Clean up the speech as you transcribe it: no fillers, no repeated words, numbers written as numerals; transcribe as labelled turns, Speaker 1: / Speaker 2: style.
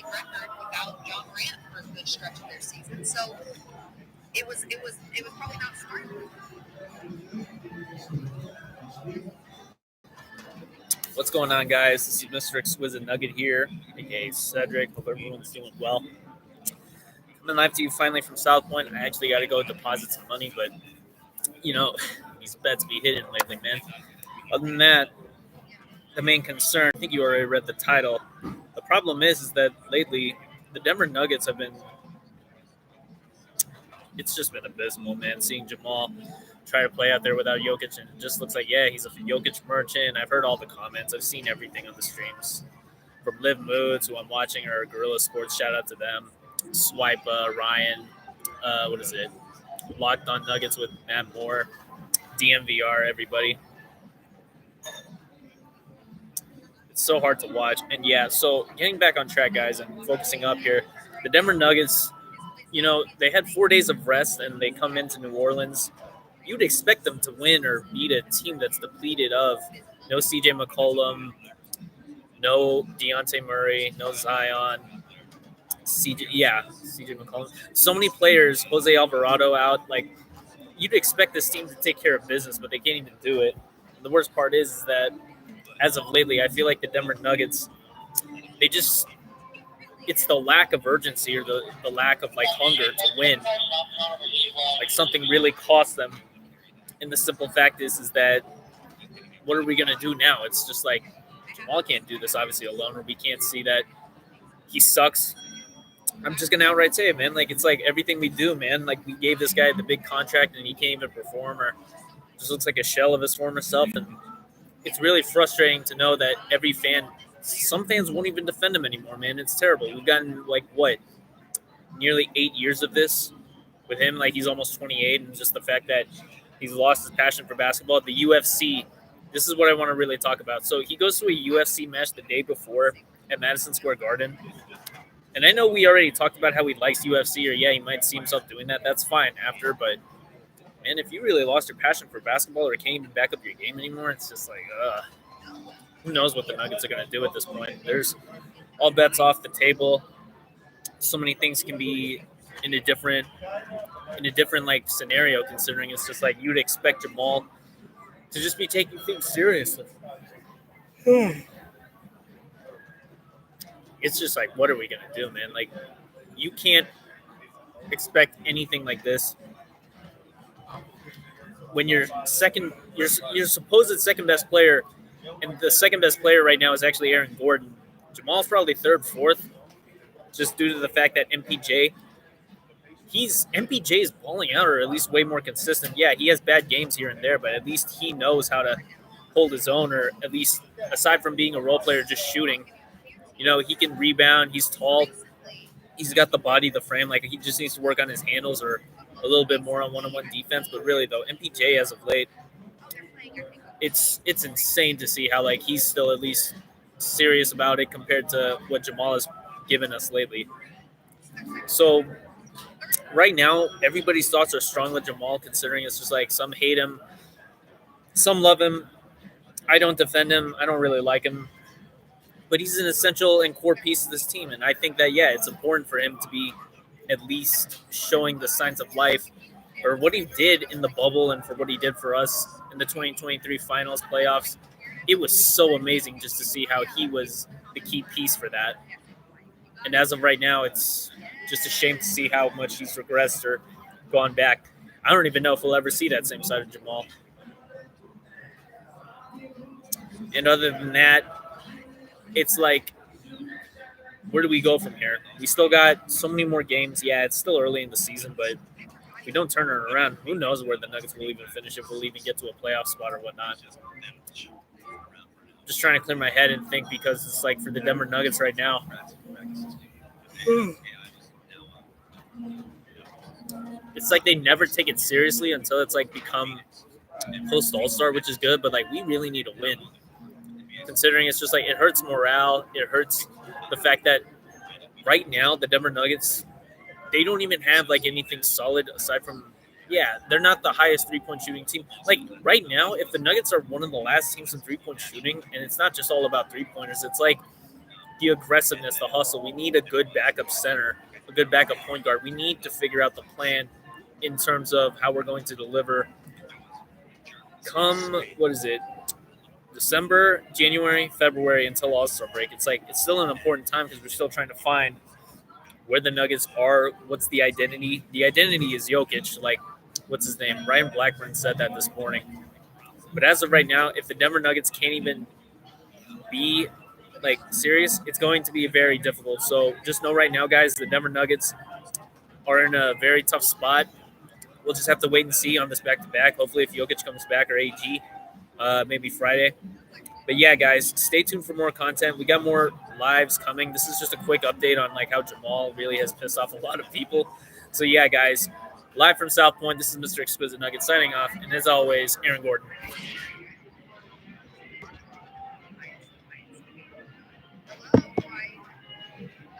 Speaker 1: record without John Morant for a good stretch of their season. So it was probably not smart.
Speaker 2: What's going on, guys? This is Mr. Exquisite Nugget here, aka Cedric. Hope everyone's doing well. Coming live to you finally from South Point. I actually got to go deposit some money, but these bets be hitting lately, man. Other than that, the main concern, I think you already read the title. The problem is that lately the Denver Nuggets have been, it's just been abysmal, man. Seeing Jamal try to play out there without Jokic, and it just looks like, yeah, he's a Jokic merchant. I've heard all the comments. I've seen everything on the streams. From Live Moods, who I'm watching, or Gorilla Sports, shout out to them. Swipe, Ryan, what is it? Locked on Nuggets with Matt Moore, DMVR, everybody. It's so hard to watch. And yeah, so getting back on track, guys, and focusing up here, the Denver Nuggets, they had 4 days of rest and they come into New Orleans. You'd expect them to win or beat a team that's depleted of no CJ McCollum, no Deontay Murray, no Zion, CJ McCollum. So many players, Jose Alvarado out. Like, you'd expect this team to take care of business, but they can't even do it. And the worst part is that as of lately, I feel like the Denver Nuggets, it's the lack of urgency or the lack of hunger to win. Like, something really cost them. And the simple fact is that what are we going to do now? It's just like Jamal can't do this obviously alone, or we can't see that he sucks. I'm just going to outright say it, man. Like, it's like everything we do, man. Like, we gave this guy the big contract and he can't even perform, or just looks like a shell of his former self. And it's really frustrating to know that some fans won't even defend him anymore, man. It's terrible. We've gotten, nearly 8 years of this with him. Like, he's almost 28, and just the fact that he's lost his passion for basketball. The UFC, this is what I want to really talk about. So he goes to a UFC match the day before at Madison Square Garden. And I know we already talked about how he likes UFC, or he might see himself doing that. That's fine after, but man, if you really lost your passion for basketball or can't even back up your game anymore, it's just like, who knows what the Nuggets are going to do at this point. There's all bets off the table. So many things can be in a different scenario, considering it's just like you'd expect Jamal to just be taking things seriously. It's just like, what are we going to do, man? Like, you can't expect anything like this when your supposed second best player, and the second best player right now is actually Aaron Gordon. Jamal's probably third, fourth, just due to the fact that MPJ is balling out, or at least way more consistent. Yeah, he has bad games here and there, but at least he knows how to hold his own, or at least, aside from being a role player, just shooting. He can rebound. He's tall. He's got the body, the frame. Like, he just needs to work on his handles or a little bit more on one-on-one defense. But really, though, MPJ as of late, it's insane to see how he's still at least serious about it compared to what Jamal has given us lately. So right now, everybody's thoughts are strong with Jamal, considering it's just like some hate him, some love him. I don't defend him. I don't really like him. But he's an essential and core piece of this team. And I think that, it's important for him to be at least showing the signs of life, or what he did in the bubble and for what he did for us in the 2023 finals playoffs. It was so amazing just to see how he was the key piece for that. And as of right now, it's just a shame to see how much he's regressed or gone back. I don't even know if we'll ever see that same side of Jamal. And other than that, it's like, where do we go from here? We still got so many more games. Yeah, it's still early in the season, but if we don't turn it around, who knows where the Nuggets will even finish, if we'll even get to a playoff spot or whatnot. Just trying to clear my head and think, because it's like, for the Denver Nuggets right now, it's like they never take it seriously until it's become post All-Star, which is good, but we really need a win. Considering it's just it hurts morale. It hurts the fact that right now the Denver Nuggets, they don't even have anything solid aside from, they're not the highest 3-point shooting team. Right now, if the Nuggets are one of the last teams in 3-point shooting, and it's not just all about 3-pointers, it's the aggressiveness, the hustle. We need a good backup center, a good backup point guard. We need to figure out the plan in terms of how we're going to deliver come, what is it, December, January, February until All-Star break. It's still an important time because we're still trying to find where the Nuggets are, what's the identity. The identity is Jokic, like, what's his name? Ryan Blackburn said that this morning. But as of right now, if the Denver Nuggets can't even be like serious, it's going to be very difficult. So just know right now, guys, the Denver Nuggets are in a very tough spot. We'll just have to wait and see on this back-to-back. Hopefully, if Jokic comes back or AG, maybe Friday. But yeah, guys, stay tuned for more content. We got more lives coming. This is just a quick update on like how Jamal really has pissed off a lot of people. So yeah, guys, live from South Point, this is Mr. Exquisite Nugget signing off. And as always, Aaron Gordon.